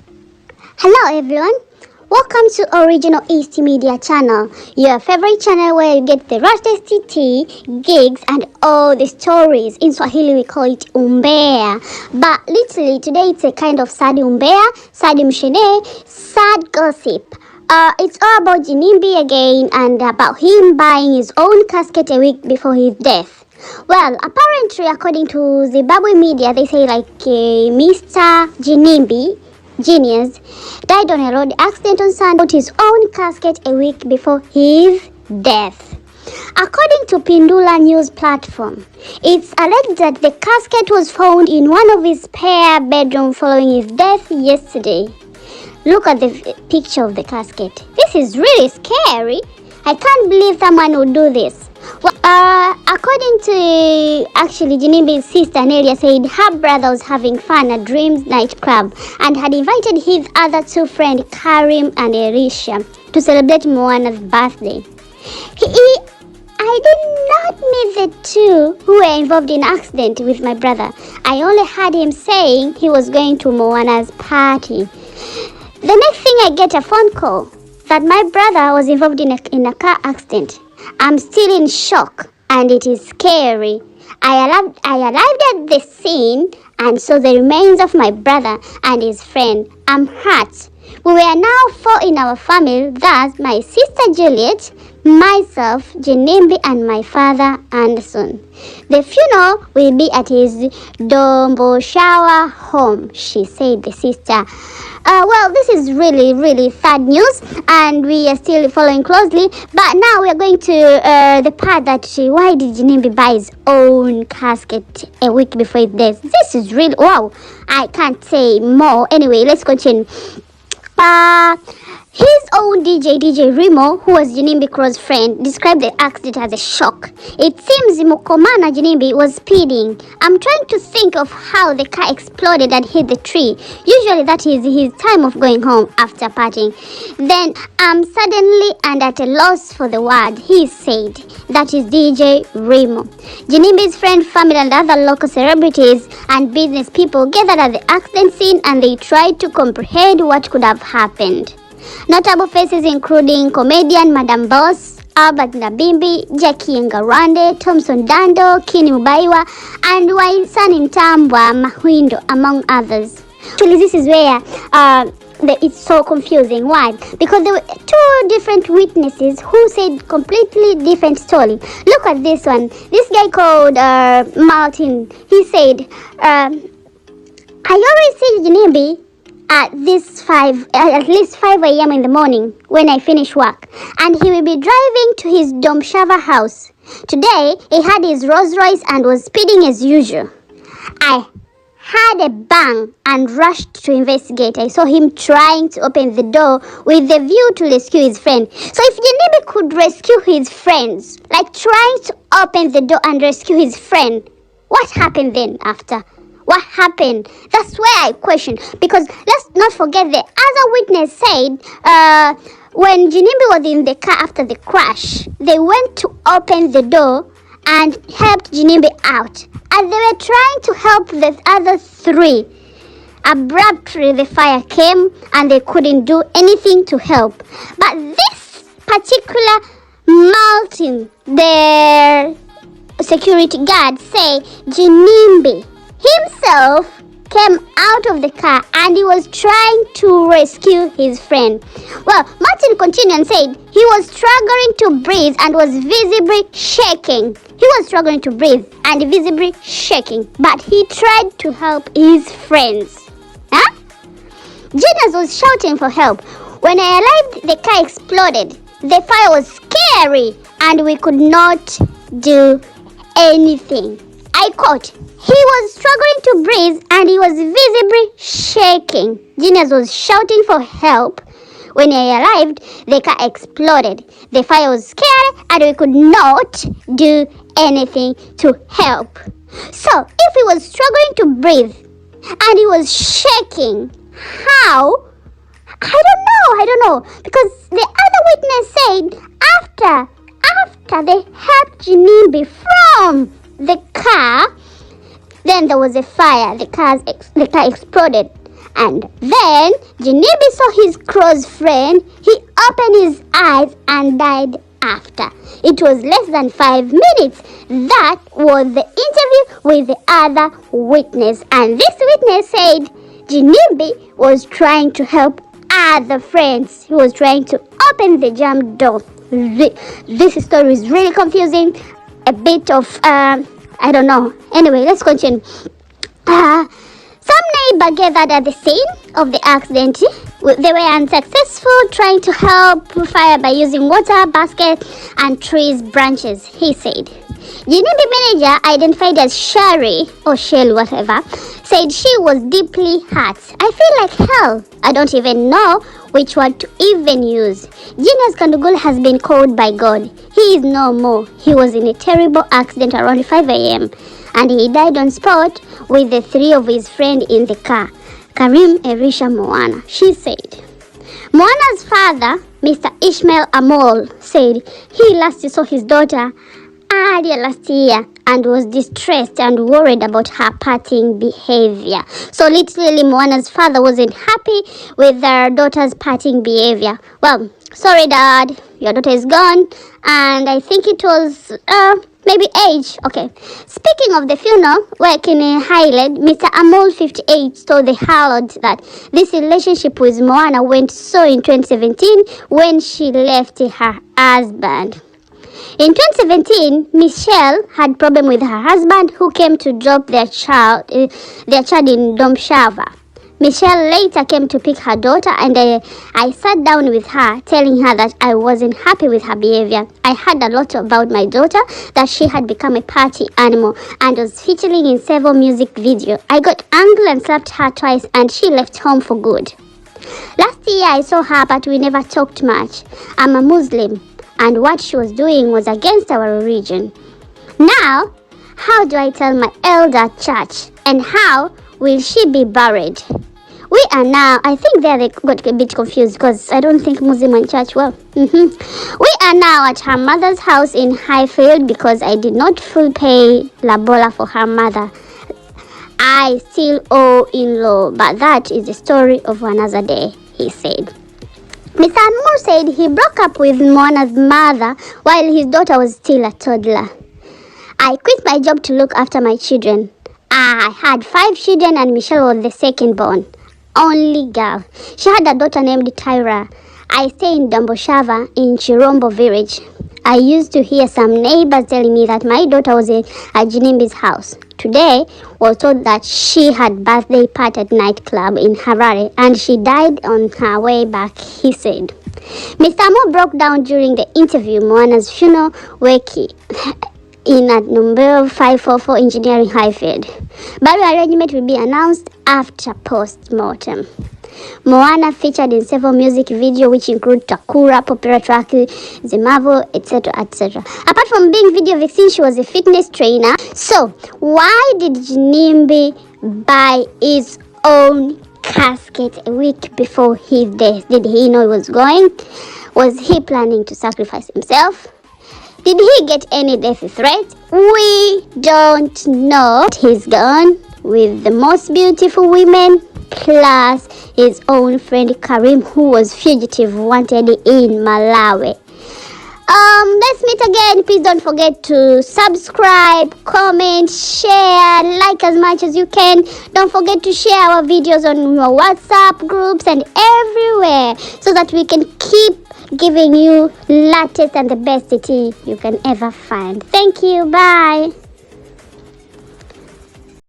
Hello everyone, welcome to Original East Media channel, your favorite channel where you get the latest tea, gigs and all the stories. In Swahili we call it umbea, but literally today it's a kind of sad umbea, sad mshene, sad gossip. It's all about Ginimbi again and about him buying his own casket a week before his death. Well, apparently according to Zimbabwe media, they say Mr. Ginimbi, genius, died on a road accident on Sunday, bought his own casket a week before his death. According to Pindula news platform, it's alleged that the casket was found in one of his spare bedrooms following his death yesterday. Look at the picture of the casket. This is really scary. I can't believe someone would do this. Well, according to Ginimbi's sister Nelia said her brother was having fun at Dreams nightclub and had invited his other two friends Karim and Erisha to celebrate Moana's birthday. I did not meet the two who were involved in the accident with my brother. I only heard him saying he was going to Moana's party. The next thing I get a phone call that my brother was involved in a car accident. I'm still in shock and it is scary. I arrived at the scene and saw the remains of my brother and his friend. I'm hurt. We were now 4 in our family, thus my sister Juliet, myself, Ginimbi and my father Anderson. The funeral will be at his Dombo Shower home, she said, the sister. Well, this is really sad news and we are still following closely, but now we are going to the part that why did Ginimbi buy his own casket a week before his death? This is really, wow, I can't say more. Anyway, let's continue. His own DJ Remo, who was Ginimbi's close friend, described the accident as a shock. It seems Mukomana Ginimbi was speeding. I'm trying to think of how the car exploded and hit the tree. Usually that is his time of going home after partying. Then I'm suddenly and at a loss for the word, he said. That is DJ Remo. Ginimbi's friend, family and other local celebrities and business people gathered at the accident scene and they tried to comprehend what could have happened. Notable faces including comedian Madam Boss, Albert Nabimbi, Jackie Ngarande, Thompson Dando, Kini Mubaiwa, and Waisani Ntambwa Mahindo, among others. Actually, this is where it's so confusing. Why? Because there were 2 different witnesses who said completely different story. Look at this one. This guy called Martin. He said, I always see Ginimbi at least 5 a.m. in the morning when I finish work, and he will be driving to his Domshava house. Today, he had his Rolls Royce and was speeding as usual. I had a bang and rushed to investigate. I saw him trying to open the door with the view to rescue his friend. So if Ginimbi could rescue his friends, like trying to open the door and rescue his friend, what happened then after? What happened? That's where I question. Because let's not forget the other witness said when Ginimbi was in the car after the crash, they went to open the door and helped Ginimbi out. As they were trying to help the other 3, abruptly the fire came and they couldn't do anything to help. But this particular Martin, their security guard, say Ginimbi himself came out of the car and he was trying to rescue his friend. Well, Martin continued and said he was struggling to breathe and was visibly shaking. He was struggling to breathe and visibly shaking, but he tried to help his friends. Huh? Jeneza was shouting for help. When I arrived, the car exploded. The fire was scary and we could not do anything. I quote, he was struggling to breathe and he was visibly shaking. Jeneza was shouting for help. When I arrived, the car exploded. The fire was scary and we could not do anything to help. So, if he was struggling to breathe and he was shaking, how? I don't know. Because the other witness said after they helped Ginimbi from the car, then there was a fire. The car exploded. And then Ginimbi saw his close friend. He opened his eyes and died after. It was less than 5 minutes. That was the interview with the other witness. And this witness said Ginimbi was trying to help other friends. He was trying to open the jam door. This story is really confusing. A bit of, I don't know. Anyway, let's continue. Some neighbors gathered at the scene of the accident. They were unsuccessful trying to help fire by using water, basket, and trees branches, he said. Ginimbi manager, identified as Shari or Shell, whatever, said she was deeply hurt. I feel like hell. I don't even know which word to even use. Genius Kandugul has been called by God. He is no more. He was in a terrible accident around 5 a.m. and he died on spot with the 3 of his friends in the car. Karim Erisha Moana, she said. Moana's father, Mr. Ishmael Amol, said he last saw his daughter earlier last year and was distressed and worried about her partying behavior. So literally Moana's father wasn't happy with their daughter's partying behavior. Well, sorry dad, your daughter is gone, and I think it was maybe age. Okay. Speaking of the funeral, working in Highland, Mr. Amol 58 told the Herald that this relationship with Moana went so in 2017 when she left her husband. In 2017, Michelle had problem with her husband who came to drop their child in Domshava. Michelle later came to pick her daughter, and I sat down with her, telling her that I wasn't happy with her behavior. I heard a lot about my daughter, that she had become a party animal and was featuring in several music videos. I got angry and slapped her twice, and she left home for good. Last year I saw her, but we never talked much. I'm a Muslim, and what she was doing was against our religion. Now, how do I tell my elder church, and how will she be buried? We are now, I think they got a bit confused because I don't think Muslim and church well. We are now at her mother's house in Highfield because I did not full pay Labola for her mother. I still owe in-law, but that is the story of another day, he said. Mr. Anmur said he broke up with Moana's mother while his daughter was still a toddler. I quit my job to look after my children. I had 5 children and Michelle was the second born. Only girl. She had a daughter named Tyra. I stay in Domboshava in Chirombo village. I used to hear some neighbors telling me that my daughter was at Ginimbi's house. Today, was told that she had birthday party at nightclub in Harare and she died on her way back, he said. Mr. Mo broke down during the interview Moana's funeral wake in at number 544 Engineering Highfield. Burial arrangement will be announced after post-mortem. Moana featured in several music videos which include Takura, popular track, Zemavo, etc., etc. Apart from being video vixen, she was a fitness trainer. So, why did Gnimbi buy his own casket a week before his death? Did he know he was going? Was he planning to sacrifice himself? Did he get any death threat? We don't know. He's gone with the most beautiful women, plus his own friend Karim, who was fugitive wanted in Malawi. Let's meet again. Please don't forget to subscribe, comment, share, like as much as you can. Don't forget to share our videos on your WhatsApp groups and everywhere so that we can keep giving you latest and the best tea you can ever find. Thank you. Bye.